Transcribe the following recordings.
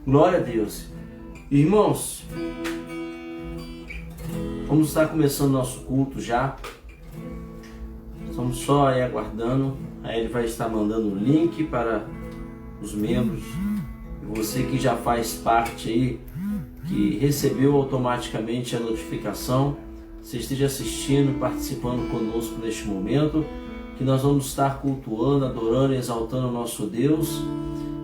Glória a Deus. Irmãos, vamos estar começando nosso culto já. Estamos só aí aguardando. Aí ele vai estar mandando o link para os membros. E você que já faz parte aí, que recebeu automaticamente a notificação, você esteja assistindo, participando conosco neste momento, que nós vamos estar cultuando, adorando e exaltando o nosso Deus.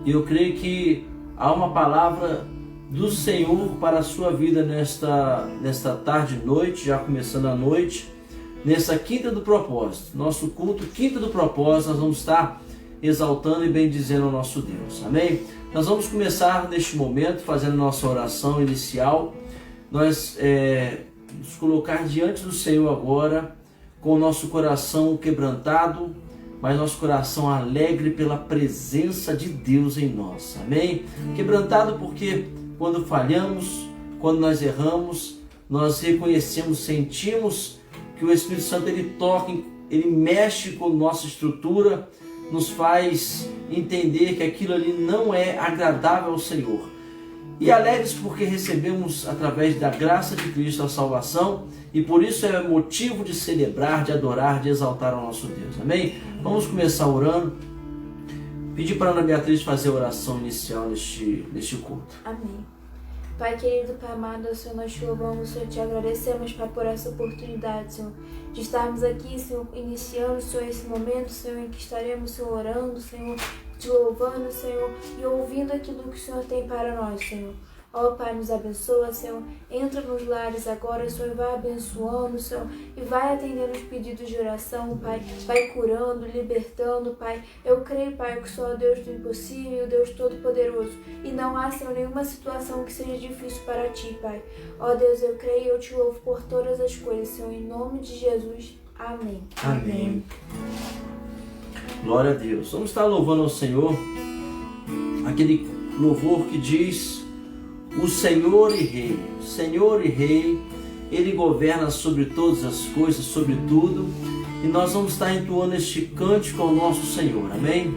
E eu creio que há uma palavra do Senhor para a sua vida nesta tarde e noite, já começando a noite, nessa quinta do propósito. Nosso culto, quinta do propósito, nós vamos estar exaltando e bendizendo o nosso Deus. Amém? Nós vamos começar neste momento fazendo nossa oração inicial. Nós nos colocar diante do Senhor agora, com o nosso coração quebrantado, mas nosso coração alegre pela presença de Deus em nós. Amém? Quebrantado porque quando falhamos, quando nós erramos, nós reconhecemos, sentimos que o Espírito Santo ele toca, ele mexe com nossa estrutura, nos faz entender que aquilo ali não é agradável ao Senhor. E alegres porque recebemos através da graça de Cristo a salvação, e por isso é motivo de celebrar, de adorar, de exaltar ao nosso Deus. Amém? Vamos começar orando. Pedir para a Ana Beatriz fazer a oração inicial neste culto. Amém. Pai querido, Pai amado, Senhor, nós te louvamos, Senhor, te agradecemos, Pai, por essa oportunidade, Senhor, de estarmos aqui, Senhor, iniciando, Senhor, esse momento, Senhor, em que estaremos, Senhor, orando, Senhor, te louvando, Senhor, e ouvindo aquilo que o Senhor tem para nós, Senhor. Ó Pai, nos abençoa, Senhor, entra nos lares agora, Senhor, e vai abençoando, Senhor, e vai atendendo os pedidos de oração, Pai, vai curando, libertando, Pai. Eu creio, Pai, que o Senhor é o Deus do impossível, o Deus todo-poderoso, e não há, Senhor, nenhuma situação que seja difícil para Ti, Pai. Ó Deus, eu creio e eu Te louvo por todas as coisas, Senhor, em nome de Jesus. Amém. Amém. Glória a Deus. Vamos estar louvando ao Senhor, aquele louvor que diz: o Senhor e Rei, Senhor e Rei, Ele governa sobre todas as coisas, sobre tudo, e nós vamos estar entoando este cântico ao nosso Senhor, amém?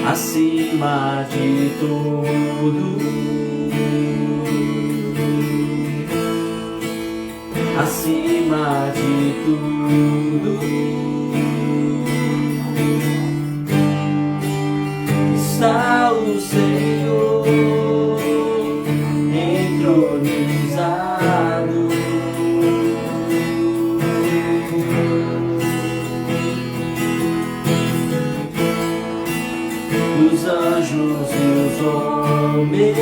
Acima de tudo, acima de tudo, está o Senhor entronizado. Os anjos e os homens,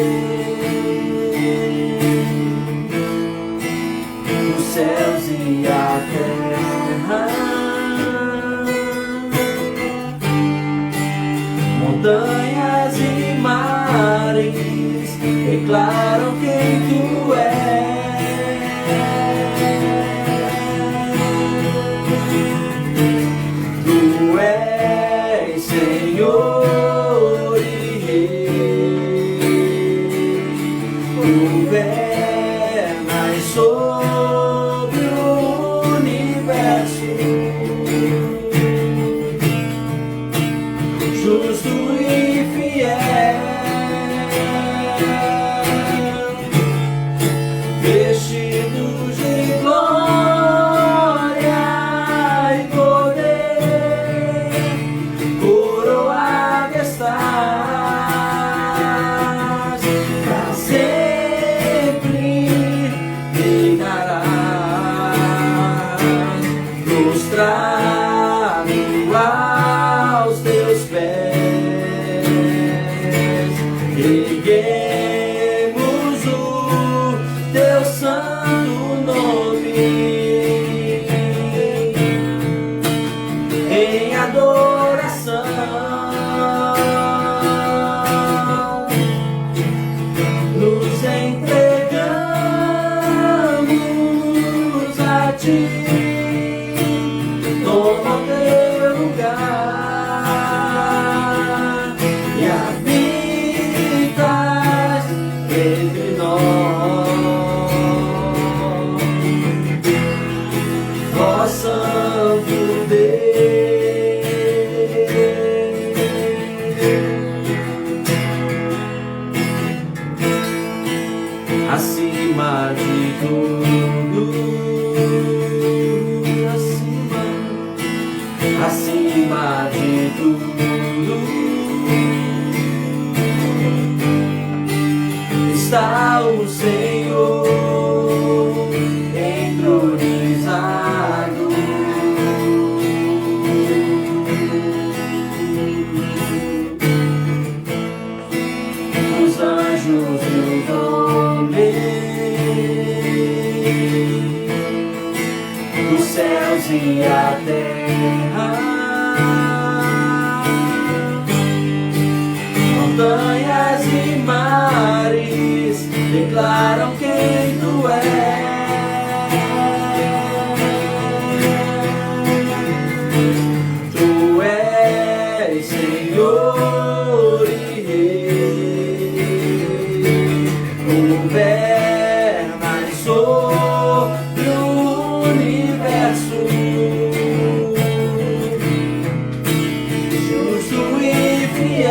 os céus e a terra, montanhas e mares declaram quem Tu és. Tu és Senhor e Rei, governas sobre o universo, justo e fiel, vestidos de glória e poder, coroado estás, para sempre reinarás, prostrado aos Teus pés, erguemos o Teu santo nome em adoração, nos entregamos a Ti, toma o Teu lugar e habita estremece a terra. Montanhas e mares declaram quem tu és. Tu és Senhor e Rei, governas sobre o universo, justo e fiel,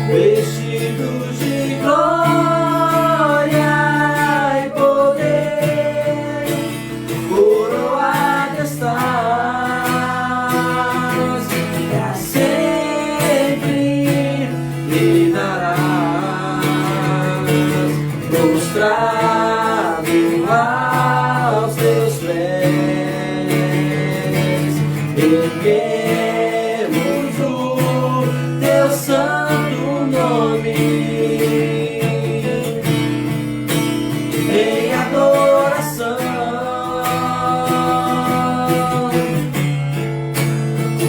vestidos de glória e poder, coroada estás, pra sempre reinarás, prostrado aos teus pés, erguemos o teu santo nome em adoração.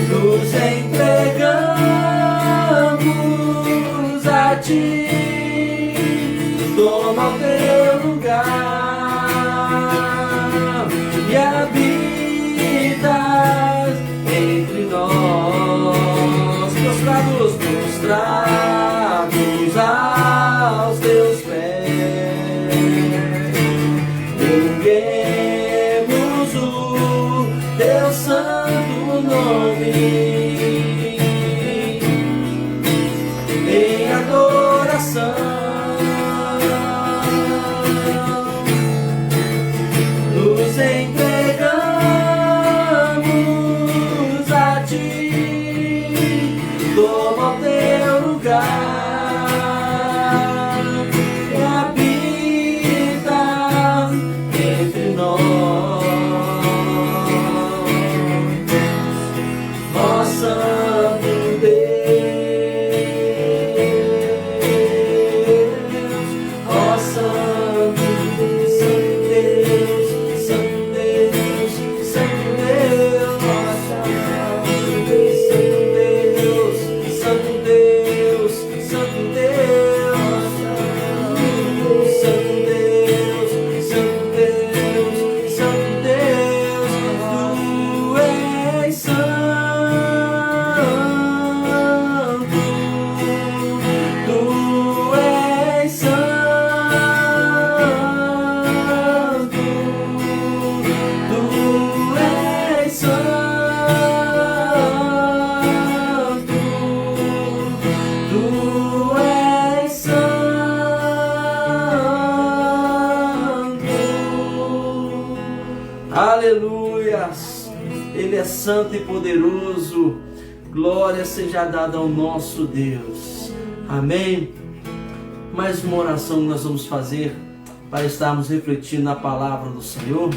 Nos entregamos a ti, toma o teu lugar e habitas entre nós, prostrados aos teus pés, erguemos o teu santo nome em adoração. Nos entregamos a ti, toma o teu lugar e habita entre nós, ó Santo Deus, ó Santo Deus, Santo Deus, Santo Deus, ó Santo Deus, Santo Deus, Santo Deus, Santo Deus, Santo Deus, Santo Deus, tu és santo, tu és santo, tu és santo, tu és santo. Aleluias! Ele é santo e poderoso. Glória seja dada ao nosso Deus. Amém? Mais uma oração que nós vamos fazer para estarmos refletindo na palavra do Senhor.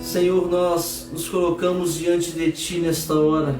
Senhor, nós nos colocamos diante de Ti nesta hora.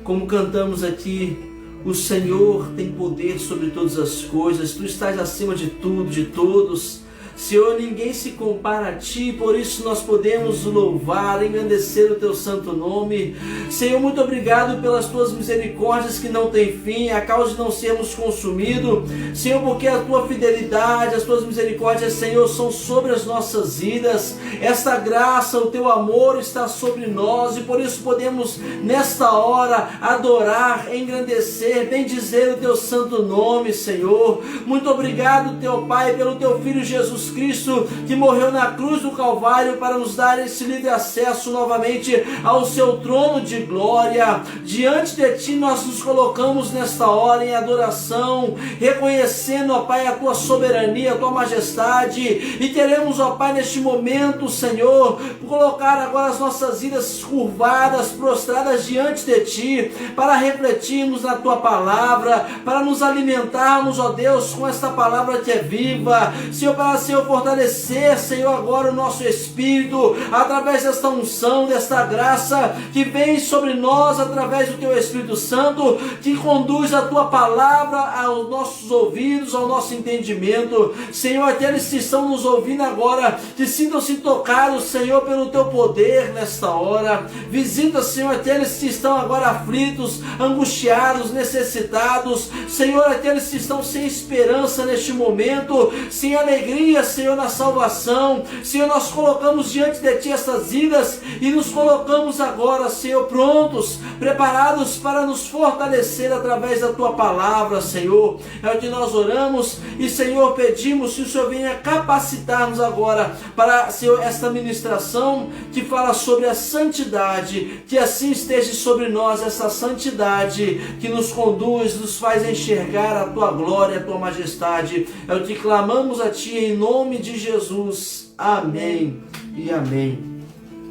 Como cantamos aqui, o Senhor tem poder sobre todas as coisas. Tu estás acima de tudo, de todos. Senhor, ninguém se compara a Ti, por isso nós podemos louvar, engrandecer o Teu santo nome. Senhor, muito obrigado pelas Tuas misericórdias que não têm fim, a causa de não sermos consumidos. Senhor, porque a Tua fidelidade, as Tuas misericórdias, Senhor, são sobre as nossas vidas. Esta graça, o Teu amor está sobre nós e por isso podemos nesta hora adorar, engrandecer, bendizer o Teu santo nome, Senhor. Muito obrigado, Teu Pai, pelo Teu Filho Jesus Cristo, que morreu na cruz do Calvário para nos dar esse livre acesso novamente ao Seu trono de glória. Diante de Ti nós nos colocamos nesta hora em adoração, reconhecendo, ó Pai, a Tua soberania, a Tua majestade, e queremos, ó Pai, neste momento, Senhor, colocar agora as nossas vidas curvadas, prostradas diante de Ti, para refletirmos na Tua palavra, para nos alimentarmos, ó Deus, com esta palavra que é viva, Senhor, para Senhor, fortalecer, Senhor, agora o nosso espírito, através desta unção, desta graça que vem sobre nós, através do Teu Espírito Santo, que conduz a Tua palavra aos nossos ouvidos, ao nosso entendimento. Senhor, aqueles que estão nos ouvindo agora, que sintam-se tocados, Senhor, pelo Teu poder nesta hora. Visita, Senhor, aqueles que estão agora aflitos, angustiados, necessitados. Senhor, aqueles que estão sem esperança neste momento, sem alegria, Senhor, na salvação. Senhor, nós colocamos diante de Ti essas vidas e nos colocamos agora, Senhor, prontos, preparados para nos fortalecer através da Tua palavra, Senhor. É o que nós oramos e, Senhor, pedimos que o Senhor venha capacitar-nos agora para, Senhor, esta ministração que fala sobre a santidade, que assim esteja sobre nós essa santidade que nos conduz, nos faz enxergar a Tua glória, a Tua majestade. É o que clamamos a Ti em nome de Jesus. Amém e amém.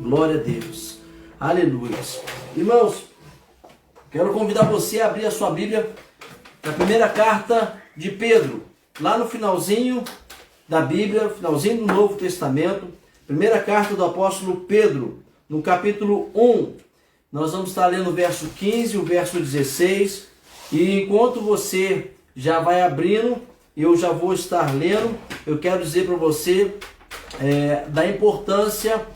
Glória a Deus. Aleluia. Irmãos, quero convidar você a abrir a sua Bíblia na primeira carta de Pedro, lá no finalzinho da Bíblia, finalzinho do Novo Testamento, primeira carta do apóstolo Pedro, no capítulo 1. Nós vamos estar lendo o verso 15 e o verso 16. E enquanto você já vai abrindo, eu já vou estar lendo. Eu quero dizer para você da importância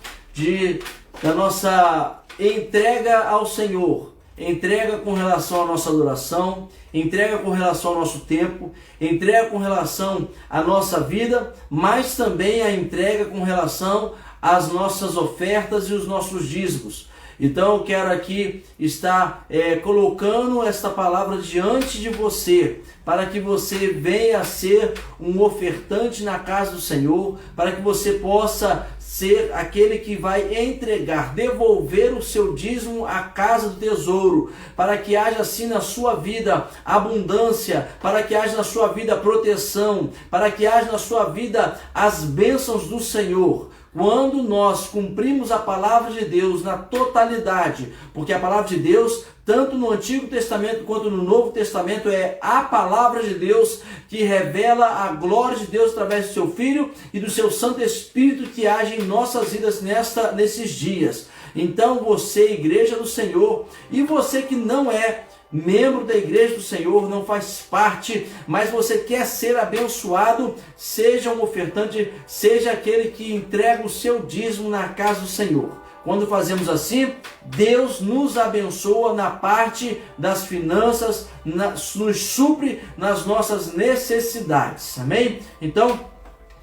da nossa entrega ao Senhor. Entrega com relação à nossa adoração, entrega com relação ao nosso tempo, entrega com relação à nossa vida, mas também a entrega com relação às nossas ofertas e os nossos dízimos. Então eu quero aqui estar colocando esta palavra diante de você, para que você venha a ser um ofertante na casa do Senhor, para que você possa ser aquele que vai entregar, devolver o seu dízimo à casa do tesouro, para que haja assim na sua vida abundância, para que haja na sua vida proteção, para que haja na sua vida as bênçãos do Senhor. Quando nós cumprimos a palavra de Deus na totalidade, porque a palavra de Deus, tanto no Antigo Testamento quanto no Novo Testamento, é a palavra de Deus que revela a glória de Deus através do seu Filho e do seu Santo Espírito que age em nossas vidas nesses dias. Então você, igreja do Senhor, e você que não é membro da igreja do Senhor, não faz parte, mas você quer ser abençoado, seja um ofertante, seja aquele que entrega o seu dízimo na casa do Senhor. Quando fazemos assim, Deus nos abençoa na parte das finanças, nos supre nas nossas necessidades, amém? Então,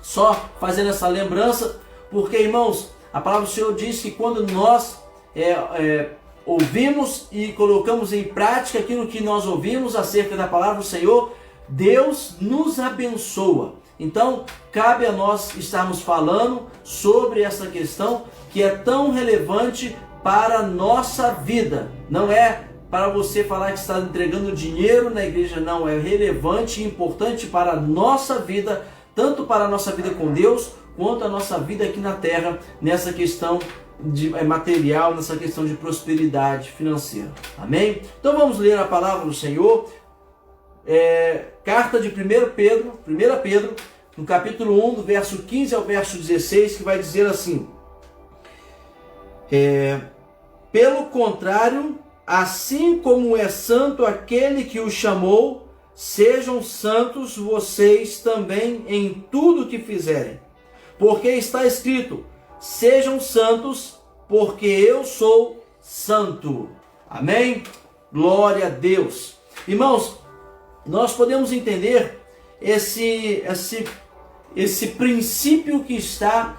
só fazendo essa lembrança, porque, irmãos, a palavra do Senhor diz que quando nós ouvimos e colocamos em prática aquilo que nós ouvimos acerca da palavra do Senhor, Deus nos abençoa. Então, cabe a nós estarmos falando sobre essa questão que é tão relevante para a nossa vida. Não é para você falar que está entregando dinheiro na igreja, não. É relevante e importante para a nossa vida, tanto para a nossa vida com Deus, quanto a nossa vida aqui na terra, nessa questão material, nessa questão de prosperidade financeira. Amém? Então vamos ler a palavra do Senhor. Carta de 1 Pedro, no capítulo 1, do verso 15 ao verso 16, que vai dizer assim: pelo contrário, assim como é santo aquele que o chamou, sejam santos vocês também em tudo que fizerem. Porque está escrito: sejam santos, porque eu sou santo. Amém? Glória a Deus. Irmãos, nós podemos entender esse princípio que está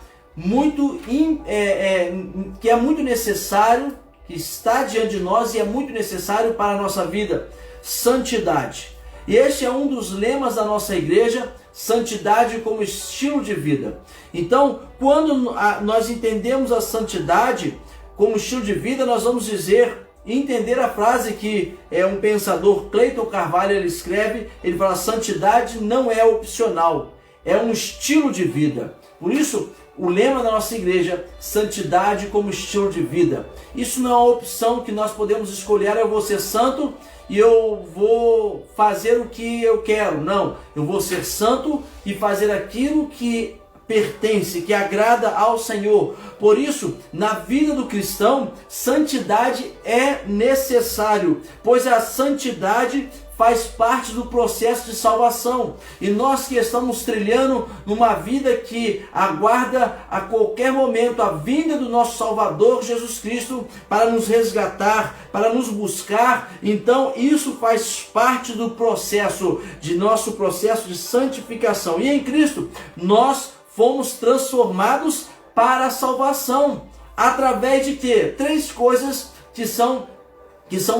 que é muito necessário, que está diante de nós e é muito necessário para a nossa vida: santidade. E este é um dos lemas da nossa igreja: santidade como estilo de vida. Então, quando nós entendemos a santidade como estilo de vida, nós vamos entender a frase que um pensador, Cleiton Carvalho, ele escreve, ele fala: santidade não é opcional, é um estilo de vida. Por isso, o lema da nossa igreja: santidade como estilo de vida. Isso não é uma opção que nós podemos escolher: eu vou ser santo e eu vou fazer o que eu quero. Não, eu vou ser santo e fazer aquilo que pertence, que agrada ao Senhor. Por isso, na vida do cristão, santidade é necessário, pois a santidade faz parte do processo de salvação. E nós que estamos trilhando numa vida que aguarda a qualquer momento a vinda do nosso Salvador Jesus Cristo para nos resgatar, para nos buscar, então isso faz parte do nosso processo de santificação. E em Cristo nós fomos transformados para a salvação. Através de quê? 3 coisas que são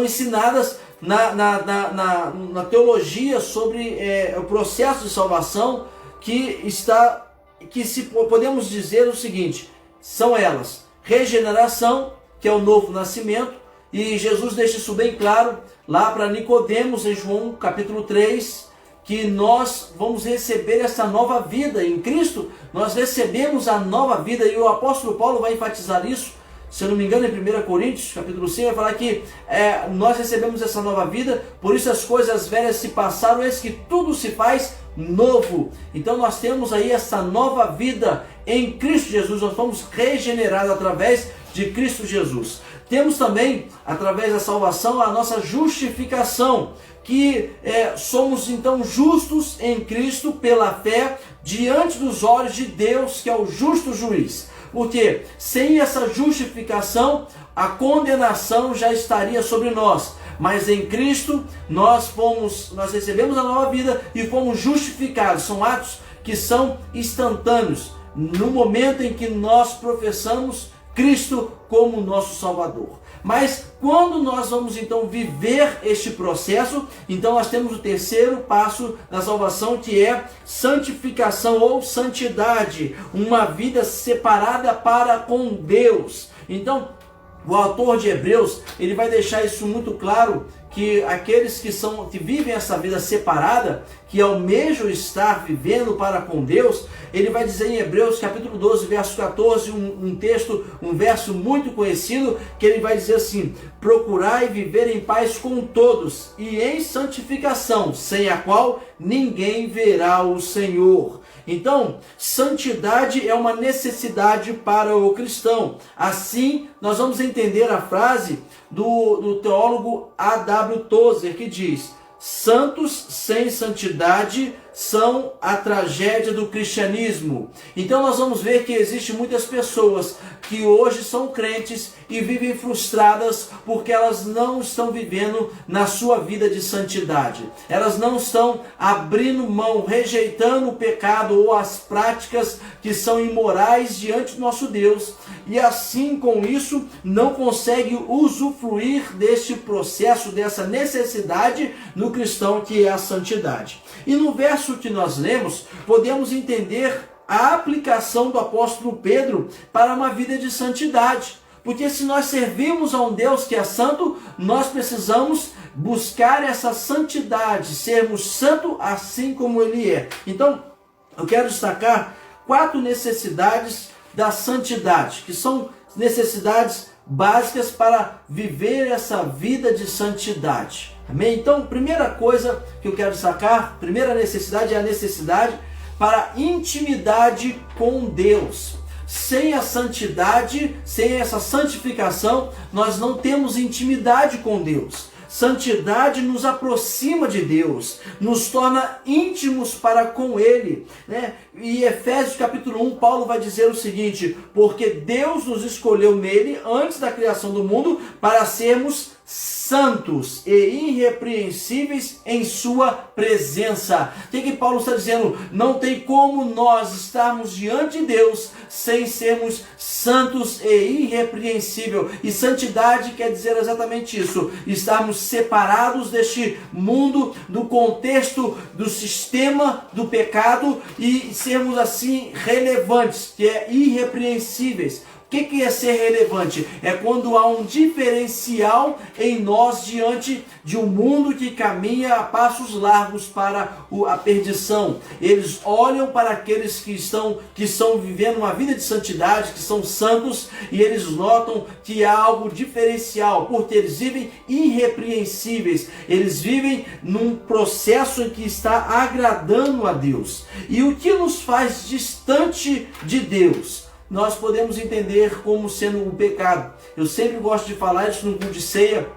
ensinadas na teologia sobre o processo de salvação, podemos dizer o seguinte: são elas: regeneração, que é o novo nascimento, e Jesus deixa isso bem claro lá para Nicodemos em João capítulo 3, que nós vamos receber essa nova vida em Cristo. Nós recebemos a nova vida, e o apóstolo Paulo vai enfatizar isso. Se eu não me engano, em 1 Coríntios, capítulo 5, vai falar que nós recebemos essa nova vida, por isso as coisas velhas se passaram, eis que tudo se faz novo. Então nós temos aí essa nova vida em Cristo Jesus, nós fomos regenerados através de Cristo Jesus. Temos também, através da salvação, a nossa justificação, que somos então justos em Cristo pela fé, diante dos olhos de Deus, que é o justo juiz. Porque sem essa justificação, a condenação já estaria sobre nós. Mas em Cristo nós recebemos a nova vida e fomos justificados. São atos que são instantâneos, no momento em que nós professamos Cristo como nosso Salvador. Mas quando nós vamos então viver este processo, então nós temos o terceiro passo da salvação, que é santificação ou santidade, uma vida separada para com Deus. Então, o autor de Hebreus, ele vai deixar isso muito claro, que aqueles que vivem essa vida separada, que almejam estar vivendo para com Deus, ele vai dizer em Hebreus capítulo 12, verso 14, um verso muito conhecido, que ele vai dizer assim: procurai viver em paz com todos e em santificação, sem a qual ninguém verá o Senhor. Então, santidade é uma necessidade para o cristão. Assim, nós vamos entender a frase do teólogo A.W. Tozer, que diz: santos sem santidade são a tragédia do cristianismo. Então nós vamos ver que existem muitas pessoas que hoje são crentes e vivem frustradas porque elas não estão vivendo na sua vida de santidade. Elas não estão abrindo mão, rejeitando o pecado ou as práticas que são imorais diante do nosso Deus. E assim, com isso, não consegue usufruir deste processo, dessa necessidade no cristão, que é a santidade. E no verso que nós lemos, podemos entender a aplicação do apóstolo Pedro para uma vida de santidade. Porque se nós servimos a um Deus que é santo, nós precisamos buscar essa santidade, sermos santos assim como Ele é. Então, eu quero destacar 4 necessidades da santidade, que são necessidades básicas para viver essa vida de santidade. Amém? Então, primeira coisa que eu quero destacar, primeira necessidade é a necessidade para intimidade com Deus. Sem a santidade, sem essa santificação, nós não temos intimidade com Deus. Santidade nos aproxima de Deus, nos torna íntimos para com Ele, né? E Efésios capítulo 1, Paulo vai dizer o seguinte: porque Deus nos escolheu nele antes da criação do mundo para sermos santos e irrepreensíveis em sua presença. O que Paulo está dizendo? Não tem como nós estarmos diante de Deus sem sermos santos e irrepreensíveis. E santidade quer dizer exatamente isso: estarmos separados deste mundo, do contexto, do sistema do pecado, e sermos assim relevantes, que é irrepreensíveis. O que é ser relevante? É quando há um diferencial em nós diante de um mundo que caminha a passos largos para a perdição. Eles olham para aqueles que estão vivendo uma vida de santidade, que são santos, e eles notam que há algo diferencial, porque eles vivem irrepreensíveis, eles vivem num processo em que está agradando a Deus. E o que nos faz distante de Deus? Nós podemos entender como sendo o pecado. Eu sempre gosto de falar isso no culto de ceia,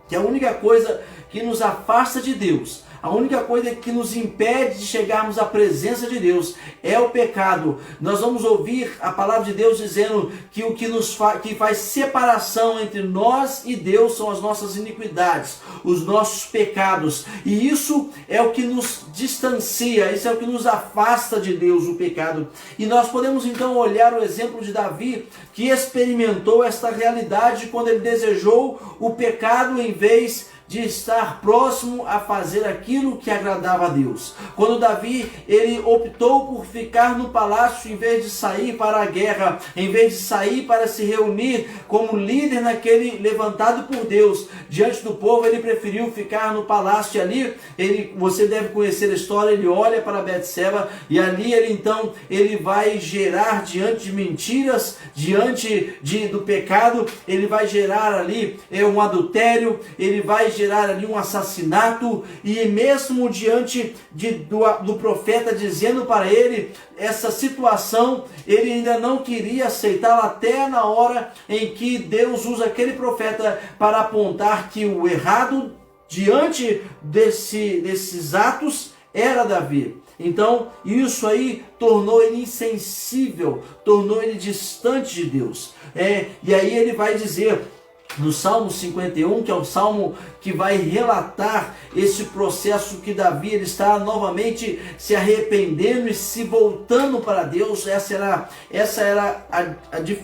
que a única coisa que nos afasta de Deus, a única coisa que nos impede de chegarmos à presença de Deus é o pecado. Nós vamos ouvir a palavra de Deus dizendo que o que faz separação entre nós e Deus são as nossas iniquidades, os nossos pecados. E isso é o que nos distancia, isso é o que nos afasta de Deus, o pecado. E nós podemos então olhar o exemplo de Davi, que experimentou esta realidade quando ele desejou o pecado em vez de estar próximo a fazer aquilo que agradava a Deus. Quando Davi, ele optou por ficar no palácio em vez de sair para a guerra, em vez de sair para se reunir como líder naquele levantado por Deus diante do povo, ele preferiu ficar no palácio. E ali, você deve conhecer a história, ele olha para Betseba e ali ele vai gerar diante de mentiras, diante do pecado, ele vai gerar ali um adultério, ele vai gerar ali um assassinato, e mesmo diante do profeta dizendo para ele essa situação, ele ainda não queria aceitá-la, até na hora em que Deus usa aquele profeta para apontar que o errado diante desses atos era Davi. Então, isso aí tornou ele insensível, tornou ele distante de Deus. E aí ele vai dizer no Salmo 51, que é o salmo que vai relatar esse processo que Davi ele está novamente se arrependendo e se voltando para Deus. Essa era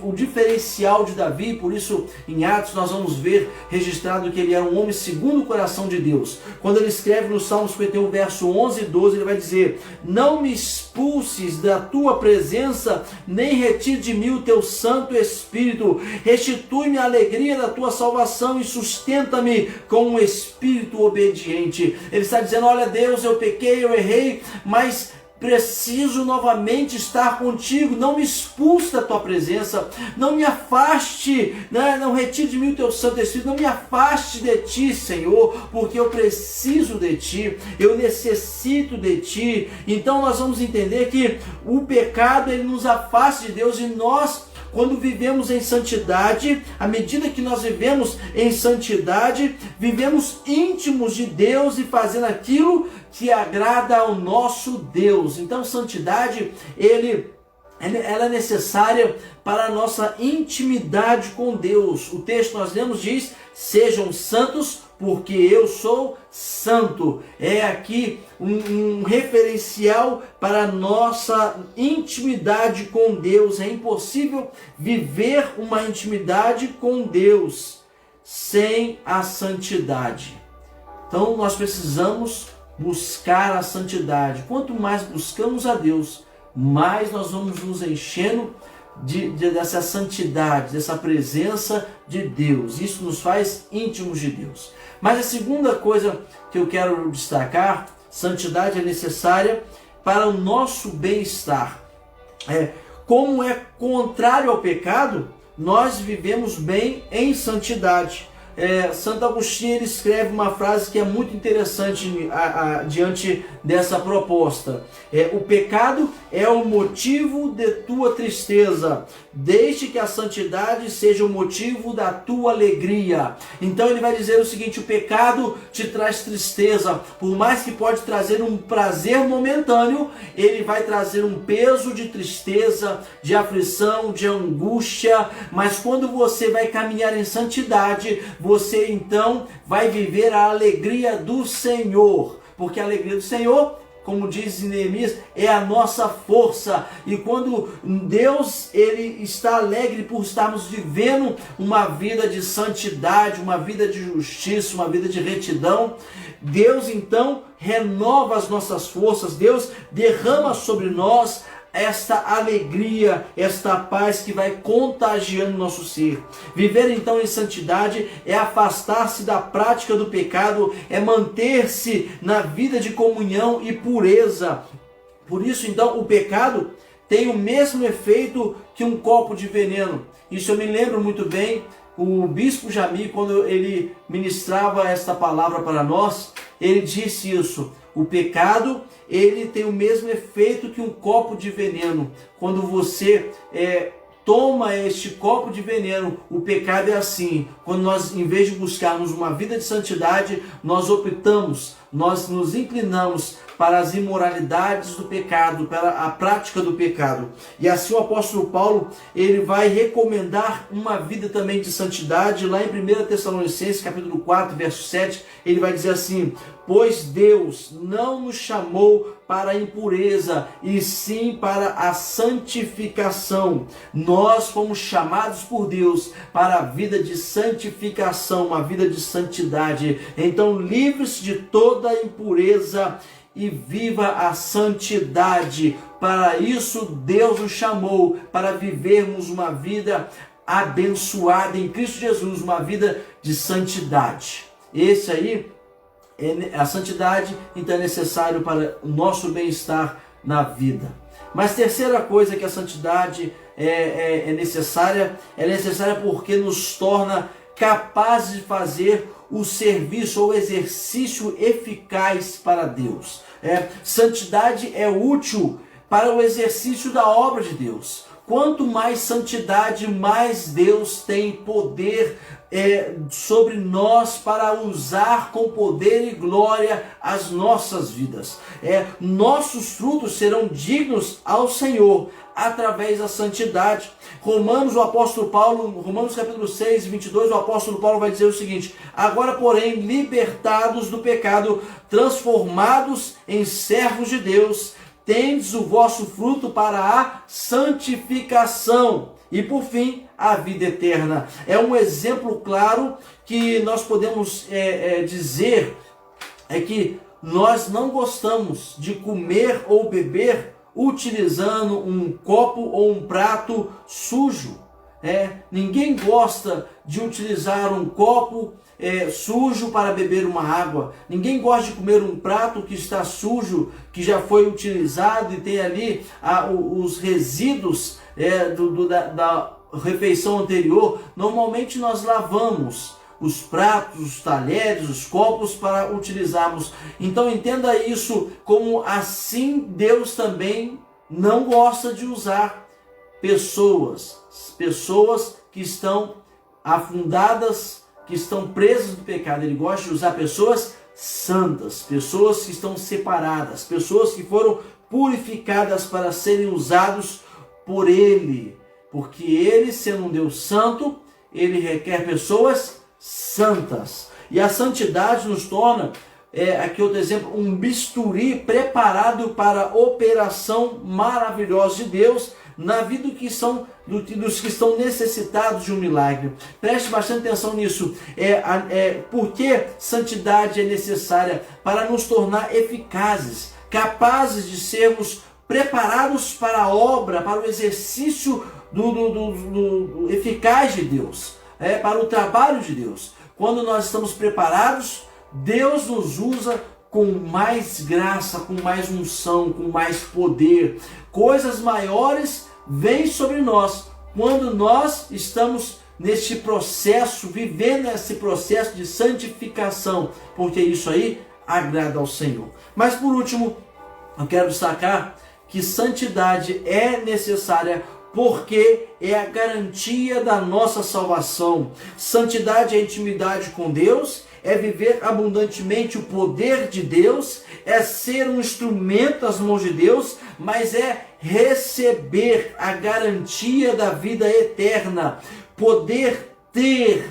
o diferencial de Davi. Por isso, em Atos, nós vamos ver registrado que ele era um homem segundo o coração de Deus. Quando ele escreve no Salmo 51, verso 11 e 12, ele vai dizer: não me expulses da tua presença, nem retire de mim o teu Santo Espírito. Restitui-me a alegria da tua salvação e sustenta-me com um espírito obediente. Ele está dizendo: olha Deus, eu pequei, eu errei, mas preciso novamente estar contigo. Não me expulse da tua presença, não me afaste, não retire de mim o teu Santo Espírito, não me afaste de ti, Senhor, porque eu preciso de ti, eu necessito de ti. Então nós vamos entender que o pecado ele nos afasta de Deus, e nós, quando vivemos em santidade, à medida que nós vivemos em santidade, vivemos íntimos de Deus e fazendo aquilo que agrada ao nosso Deus. Então, santidade, ela é necessária para a nossa intimidade com Deus. O texto que nós lemos diz: sejam santos, porque eu sou santo. É aqui um referencial para a nossa intimidade com Deus. É impossível viver uma intimidade com Deus sem a santidade. Então nós precisamos buscar a santidade. Quanto mais buscamos a Deus, mais nós vamos nos enchendo dessa santidade, dessa presença de Deus. Isso nos faz íntimos de Deus. Mas a segunda coisa que eu quero destacar: santidade é necessária para o nosso bem-estar. Como é contrário ao pecado, nós vivemos bem em santidade. Santo Agostinho ele escreve uma frase que é muito interessante diante dessa proposta. O pecado é o motivo de tua tristeza, deixe que a santidade seja o motivo da tua alegria. Então ele vai dizer o seguinte: o pecado te traz tristeza, por mais que pode trazer um prazer momentâneo, ele vai trazer um peso de tristeza, de aflição, de angústia. Mas quando você vai caminhar em santidade, você então vai viver a alegria do Senhor, porque a alegria do Senhor, como diz em Neemias, é a nossa força. E quando Deus ele está alegre por estarmos vivendo uma vida de santidade, uma vida de justiça, uma vida de retidão, Deus então renova as nossas forças, Deus derrama sobre nós esta alegria, esta paz que vai contagiando o nosso ser. Viver então em santidade é afastar-se da prática do pecado, é manter-se na vida de comunhão e pureza. Por isso então o pecado tem o mesmo efeito que um copo de veneno. Isso eu me lembro muito bem, o bispo Jamil, quando ele ministrava esta palavra para nós, ele disse isso: o pecado, ele tem o mesmo efeito que um copo de veneno. Quando você toma este copo de veneno, o pecado é assim. Quando nós, em vez de buscarmos uma vida de santidade, nós optamos, nós nos inclinamos para as imoralidades do pecado, para a prática do pecado. E assim o apóstolo Paulo, ele vai recomendar uma vida também de santidade. Lá em 1 Tessalonicenses, capítulo 4, verso 7, ele vai dizer assim: pois Deus não nos chamou para a impureza, e sim para a santificação. Nós fomos chamados por Deus para a vida de santificação, uma vida de santidade. Então livre-se de toda impureza e viva a santidade. Para isso Deus nos chamou, para vivermos uma vida abençoada em Cristo Jesus, uma vida de santidade. Esse aí, a santidade então é necessário para o nosso bem-estar na vida. Mas terceira coisa que a santidade é necessária porque nos torna capazes de fazer o serviço ou exercício eficaz para Deus. Santidade é útil para o exercício da obra de Deus. Quanto mais santidade, mais Deus tem poder sobre nós para usar com poder e glória as nossas vidas. Nossos frutos serão dignos ao Senhor através da santidade. Romanos capítulo 6, 22, o apóstolo Paulo vai dizer o seguinte: agora, porém, libertados do pecado, transformados em servos de Deus, tendes o vosso fruto para a santificação e, por fim, a vida eterna. É um exemplo claro que nós podemos dizer que nós não gostamos de comer ou beber utilizando um copo ou um prato sujo. Ninguém gosta de utilizar um copo sujo para beber uma água. Ninguém gosta de comer um prato que está sujo, que já foi utilizado e tem ali os resíduos da refeição anterior. Normalmente nós lavamos os pratos, os talheres, os copos para utilizarmos. Então entenda isso como assim Deus também não gosta de usar pessoas que estão afundadas, que estão presas no pecado. Ele gosta de usar pessoas santas, pessoas que estão separadas, pessoas que foram purificadas para serem usados por Ele, porque Ele, sendo um Deus santo, Ele requer pessoas santas. E a santidade nos torna, aqui outro exemplo, um bisturi preparado para a operação maravilhosa de Deus na vida dos que estão necessitados de um milagre. Preste bastante atenção nisso. Porque santidade é necessária para nos tornar eficazes, capazes de sermos preparados para a obra, para o exercício do eficaz de Deus, para o trabalho de Deus. Quando nós estamos preparados, Deus nos usa com mais graça, com mais unção, com mais poder. Coisas maiores vêm sobre nós quando nós estamos neste processo, vivendo esse processo de santificação, porque isso aí agrada ao Senhor. Mas por último, eu quero destacar que santidade é necessária porque é a garantia da nossa salvação. Santidade é intimidade com Deus, é viver abundantemente o poder de Deus, é ser um instrumento nas mãos de Deus, mas é receber a garantia da vida eterna, poder ter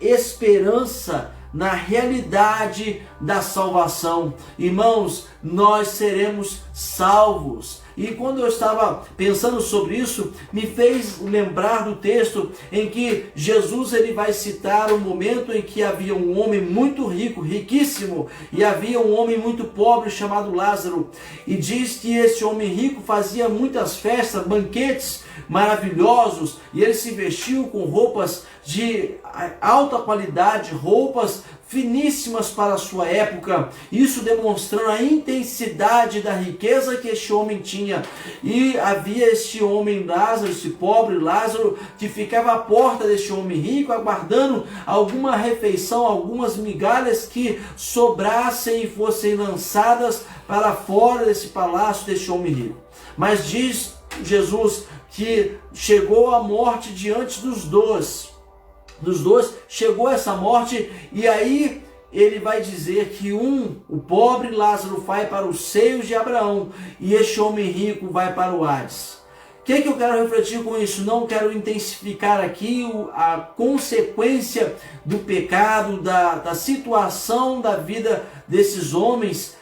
esperança na realidade da salvação. Irmãos, nós seremos salvos. E quando eu estava pensando sobre isso, me fez lembrar do texto em que Jesus ele vai citar o momento em que havia um homem muito rico, riquíssimo, e havia um homem muito pobre chamado Lázaro. E diz que esse homem rico fazia muitas festas, banquetes maravilhosos, e ele se vestiu com roupas de alta qualidade, roupas finíssimas para a sua época, isso demonstrando a intensidade da riqueza que este homem tinha. E havia este homem Lázaro, esse pobre Lázaro, que ficava à porta deste homem rico, aguardando alguma refeição, algumas migalhas que sobrassem e fossem lançadas para fora desse palácio deste homem rico. Mas diz Jesus que chegou a morte diante dos dois. Chegou essa morte, e aí ele vai dizer que o pobre Lázaro vai para os seios de Abraão e este homem rico vai para o Hades. O que eu quero refletir com isso? Não quero intensificar aqui a consequência do pecado, da situação da vida desses homens,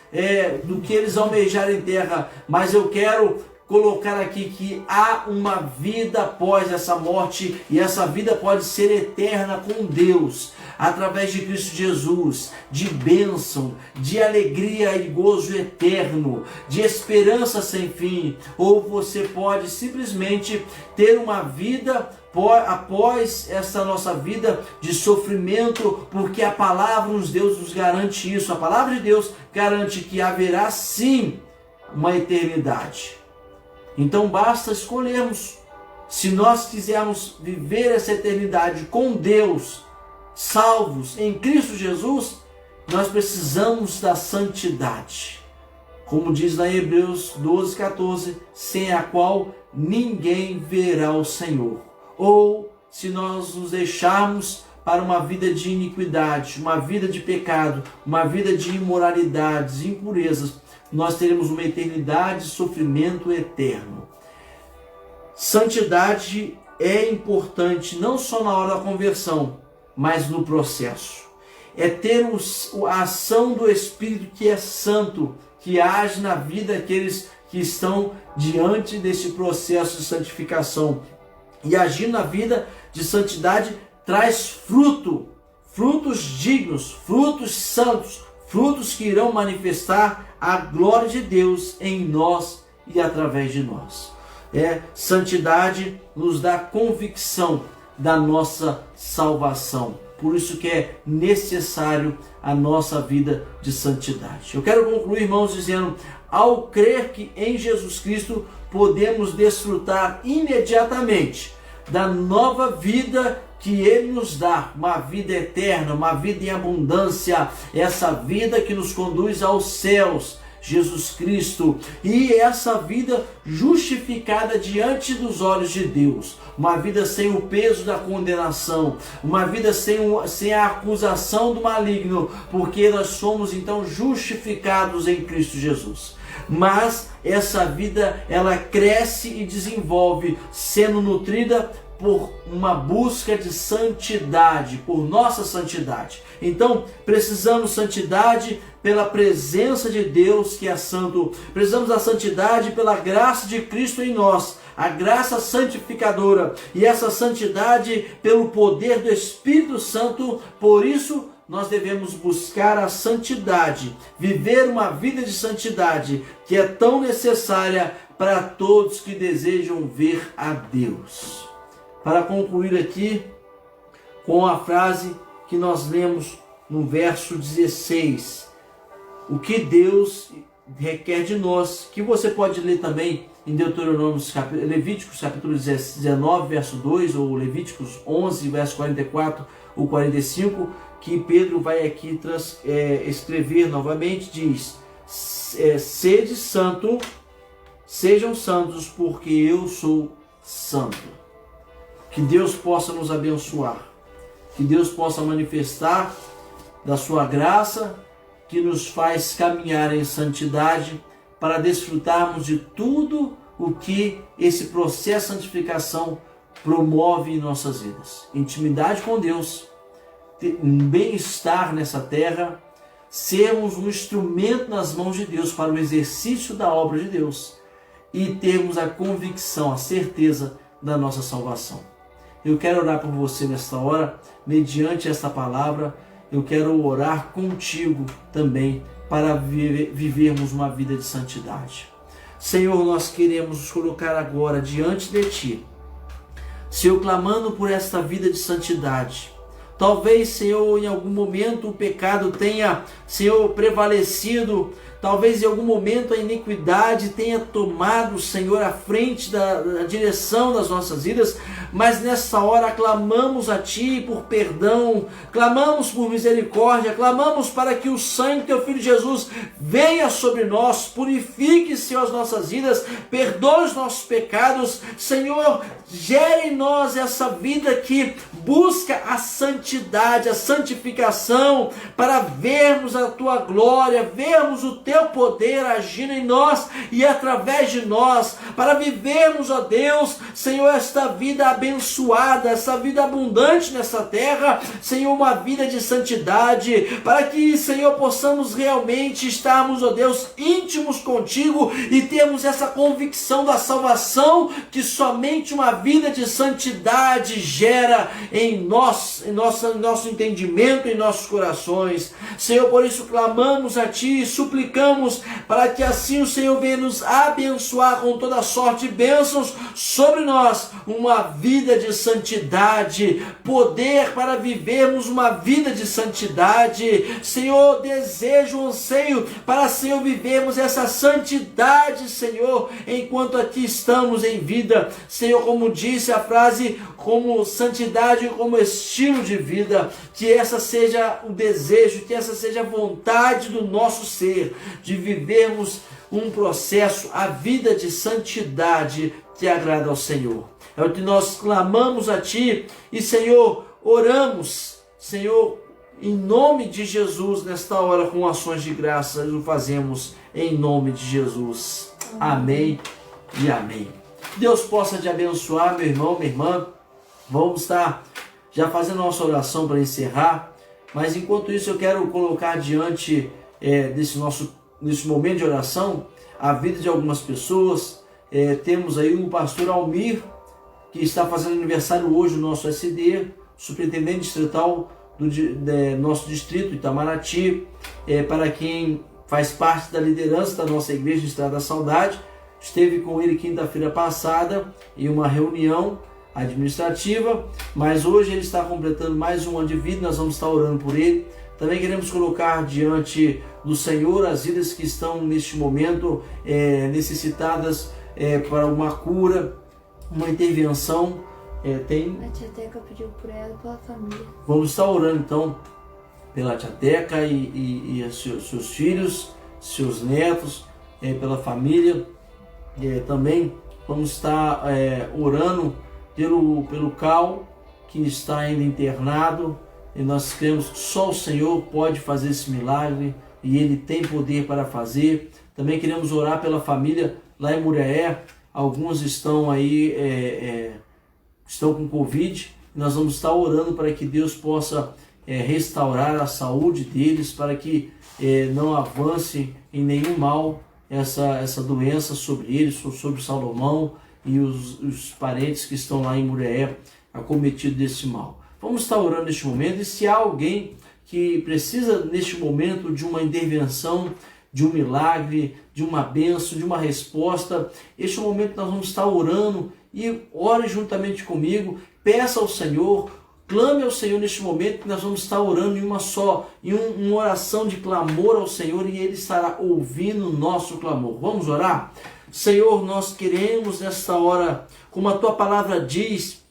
do que eles almejaram em terra, mas eu quero colocar aqui que há uma vida após essa morte, e essa vida pode ser eterna com Deus, através de Cristo Jesus, de bênção, de alegria e gozo eterno, de esperança sem fim. Ou você pode simplesmente ter uma vida após essa nossa vida de sofrimento, porque a palavra de Deus nos garante isso. A palavra de Deus garante que haverá sim uma eternidade. Então basta escolhermos. Se nós quisermos viver essa eternidade com Deus, salvos em Cristo Jesus, nós precisamos da santidade. Como diz lá em Hebreus 12:14, sem a qual ninguém verá o Senhor. Ou se nós nos deixarmos para uma vida de iniquidade, uma vida de pecado, uma vida de imoralidades, impurezas, nós teremos uma eternidade de sofrimento eterno. Santidade é importante não só na hora da conversão, mas no processo. É ter a ação do Espírito que é santo, que age na vida daqueles que estão diante desse processo de santificação. E agir na vida de santidade traz frutos dignos, frutos santos, frutos que irão manifestar a glória de Deus em nós e através de nós. Santidade nos dá convicção da nossa salvação. Por isso que é necessário a nossa vida de santidade. Eu quero concluir, irmãos, dizendo: ao crer que em Jesus Cristo podemos desfrutar imediatamente da nova vida que Ele nos dá, uma vida eterna, uma vida em abundância, essa vida que nos conduz aos céus, Jesus Cristo, e essa vida justificada diante dos olhos de Deus, uma vida sem o peso da condenação, uma vida sem a acusação do maligno, porque nós somos então justificados em Cristo Jesus. Mas essa vida, ela cresce e desenvolve, sendo nutrida por uma busca de santidade, por nossa santidade. Então, precisamos santidade pela presença de Deus que é santo. Precisamos da santidade pela graça de Cristo em nós, a graça santificadora, e essa santidade pelo poder do Espírito Santo. Por isso, nós devemos buscar a santidade, viver uma vida de santidade que é tão necessária para todos que desejam ver a Deus. Para concluir aqui com a frase que nós lemos no verso 16, o que Deus requer de nós, que você pode ler também em Levíticos capítulo 19, verso 2, ou Levíticos 11, verso 44 ou 45, que Pedro vai aqui escrever novamente, diz: sede santo, sejam santos, porque eu sou santo. Que Deus possa nos abençoar, que Deus possa manifestar da sua graça, que nos faz caminhar em santidade, para desfrutarmos de tudo o que esse processo de santificação promove em nossas vidas. Intimidade com Deus, um bem-estar nessa terra, sermos um instrumento nas mãos de Deus para o exercício da obra de Deus, e termos a convicção, a certeza da nossa salvação. Eu quero orar por você nesta hora, mediante esta palavra. Eu quero orar contigo também para vivermos uma vida de santidade. Senhor, nós queremos nos colocar agora diante de Ti, Senhor, clamando por esta vida de santidade. Talvez, Senhor, em algum momento o pecado tenha, Senhor, prevalecido. Talvez em algum momento a iniquidade tenha tomado, Senhor, a frente da direção das nossas vidas, mas nessa hora clamamos a Ti por perdão, clamamos por misericórdia, clamamos para que o sangue do Teu Filho Jesus venha sobre nós, purifique, Senhor, as nossas vidas, perdoe os nossos pecados, Senhor, gere em nós essa vida que busca a santidade, a santificação, para vermos a Tua glória, vermos o Teu poder agindo em nós e através de nós, para vivermos, ó Deus, Senhor, esta vida abençoada, essa vida abundante nessa terra, Senhor, uma vida de santidade, para que, Senhor, possamos realmente estarmos, ó Deus, íntimos contigo e termos essa convicção da salvação que somente uma vida de santidade gera em nós, em nosso entendimento, em nossos corações. Senhor, por isso clamamos a Ti e suplicamos para que assim o Senhor venha nos abençoar com toda sorte de bênçãos sobre nós, uma vida de santidade, poder para vivermos uma vida de santidade. Senhor, desejo, anseio para, Senhor, vivermos essa santidade, Senhor, enquanto aqui estamos em vida. Senhor, como disse a frase, como santidade, como estilo de vida, que essa seja o desejo, que essa seja a vontade do nosso ser, de vivermos um processo, a vida de santidade que agrada ao Senhor. É o que nós clamamos a Ti e, Senhor, oramos, Senhor, em nome de Jesus, nesta hora, com ações de graça, o fazemos em nome de Jesus. Amém e amém. Deus possa te abençoar, meu irmão, minha irmã. Vamos estar já fazendo a nossa oração para encerrar, mas enquanto isso eu quero colocar diante nesse momento de oração a vida de algumas pessoas. Temos aí o pastor Almir, que está fazendo aniversário hoje no nosso SD, superintendente distrital do nosso distrito, Itamaraty, para quem faz parte da liderança da nossa igreja de Estrada da Saudade. Esteve com ele quinta-feira passada em uma reunião administrativa, mas hoje ele está completando mais um ano de vida. Nós vamos estar orando por ele. Também queremos colocar diante do Senhor as vidas que estão neste momento necessitadas para uma cura, uma intervenção. A tia Teca pediu por ela e pela família. Vamos estar orando então pela tia Teca e seus filhos, seus netos, pela família. Também vamos estar orando pelo Cal, que está ainda internado, e nós cremos que só o Senhor pode fazer esse milagre e Ele tem poder para fazer. Também queremos orar pela família lá em Muriaé. Alguns estão aí, estão com Covid. Nós vamos estar orando para que Deus possa restaurar a saúde deles, para que não avance em nenhum mal essa doença sobre eles, sobre Salomão e os parentes que estão lá em Muriaé acometidos desse mal. Vamos estar orando neste momento, e se há alguém que precisa neste momento de uma intervenção, de um milagre, de uma bênção, de uma resposta, este momento nós vamos estar orando, e ore juntamente comigo, peça ao Senhor, clame ao Senhor neste momento, que nós vamos estar orando em uma oração de clamor ao Senhor, e Ele estará ouvindo o nosso clamor. Vamos orar? Senhor, nós queremos nesta hora, como a Tua palavra diz,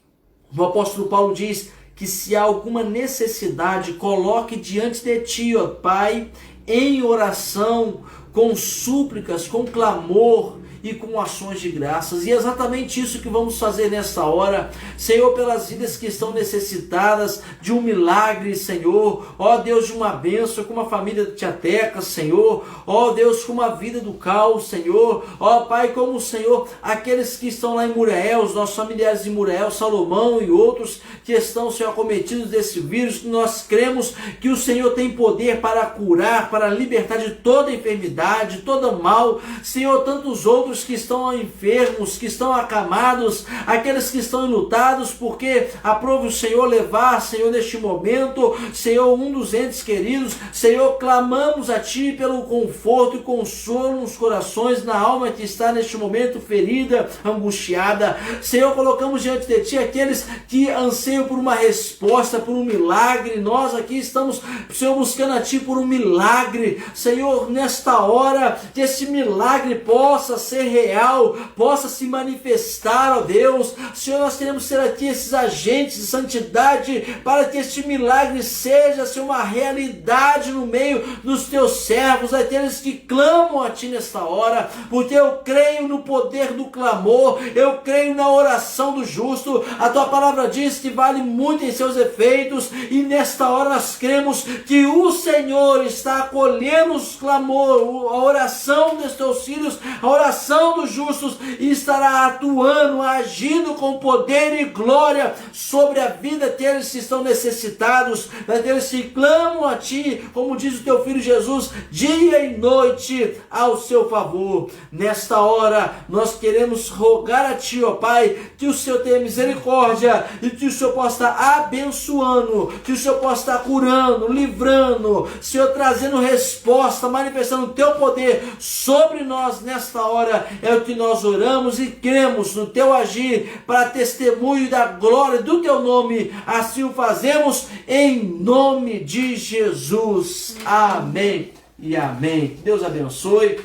o apóstolo Paulo diz, que se há alguma necessidade, coloque diante de Ti, ó Pai, em oração, com súplicas, com clamor e com ações de graças. E é exatamente isso que vamos fazer nesta hora, Senhor, pelas vidas que estão necessitadas de um milagre, Senhor, ó Deus, de uma bênção, como a família da tia Teca, Senhor, ó Deus, como a vida do Cal, Senhor, ó Pai, como o Senhor, aqueles que estão lá em Muriaé, os nossos familiares de Muriaé, Salomão e outros que estão, Senhor, acometidos desse vírus, que nós cremos que o Senhor tem poder para curar, para libertar de toda enfermidade, todo mal, Senhor, tantos outros os que estão enfermos, que estão acamados, aqueles que estão enlutados, porque aprove o Senhor levar, Senhor, neste momento, Senhor, um dos entes queridos. Senhor, clamamos a Ti pelo conforto e consolo nos corações, na alma que está neste momento ferida, angustiada. Senhor, colocamos diante de Ti aqueles que anseiam por uma resposta, por um milagre. Nós aqui estamos, Senhor, buscando a Ti por um milagre. Senhor, nesta hora, que esse milagre possa ser real, possa se manifestar, ó Deus. Senhor, nós queremos ser aqui esses agentes de santidade, para que este milagre seja, Senhor, uma realidade no meio dos Teus servos, aqueles que clamam a Ti nesta hora, porque eu creio no poder do clamor, eu creio na oração do justo. A Tua palavra diz que vale muito em seus efeitos, e nesta hora nós cremos que o Senhor está acolhendo os clamor, a oração dos Teus filhos, a oração dos justos, e estará atuando, agindo com poder e glória sobre a vida daqueles que estão necessitados, daqueles que clamam a Ti, como diz o Teu Filho Jesus, dia e noite ao seu favor. Nesta hora nós queremos rogar a Ti, ó Pai, que o Senhor tenha misericórdia, e que o Senhor possa estar abençoando, que o Senhor possa estar curando, livrando, Senhor, trazendo resposta, manifestando o Teu poder sobre nós nesta hora. É o que nós oramos e cremos no Teu agir, para testemunho da glória do Teu nome. Assim o fazemos em nome de Jesus. Amém e amém. Deus abençoe.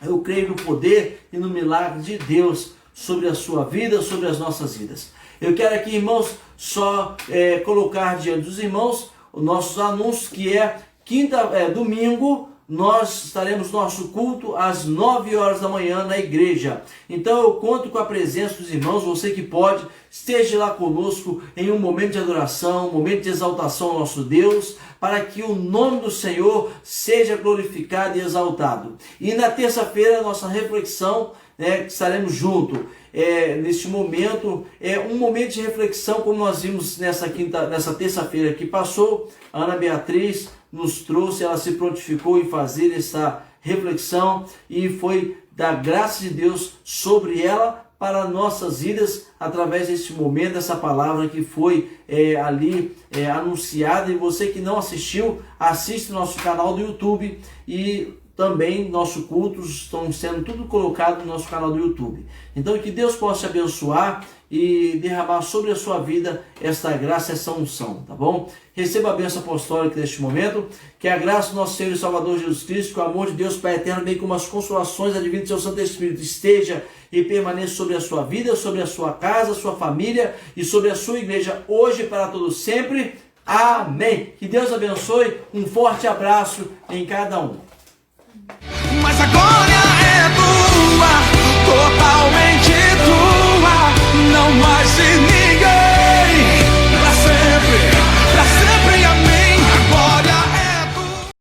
Eu creio no poder e no milagre de Deus sobre a sua vida, sobre as nossas vidas. Eu quero aqui, irmãos, só colocar diante dos irmãos os nossos anúncios, que domingo, nós estaremos no nosso culto às 9 horas da manhã na igreja. Então eu conto com a presença dos irmãos. Você que pode, esteja lá conosco em um momento de adoração, um momento de exaltação ao nosso Deus, para que o nome do Senhor seja glorificado e exaltado. E na terça-feira, nossa reflexão, estaremos juntos. Neste momento, um momento de reflexão, como nós vimos nessa terça-feira que passou. A Ana Beatriz nos trouxe, ela se prontificou em fazer essa reflexão, e foi da graça de Deus sobre ela para nossas vidas, através deste momento, dessa palavra que foi anunciada. E você que não assistiu, assiste no nosso canal do YouTube, e também nossos cultos estão sendo tudo colocado no nosso canal do YouTube. Então que Deus possa te abençoar e derramar sobre a sua vida esta graça, essa unção, tá bom? Receba a bênção apostólica neste momento. Que a graça do nosso Senhor e Salvador Jesus Cristo, que o amor de Deus Pai eterno, bem como as consolações advindas do seu Santo Espírito, esteja e permaneça sobre a sua vida, sobre a sua casa, sua família e sobre a sua igreja, hoje e para todos sempre. Amém. Que Deus abençoe. Um forte abraço em cada um.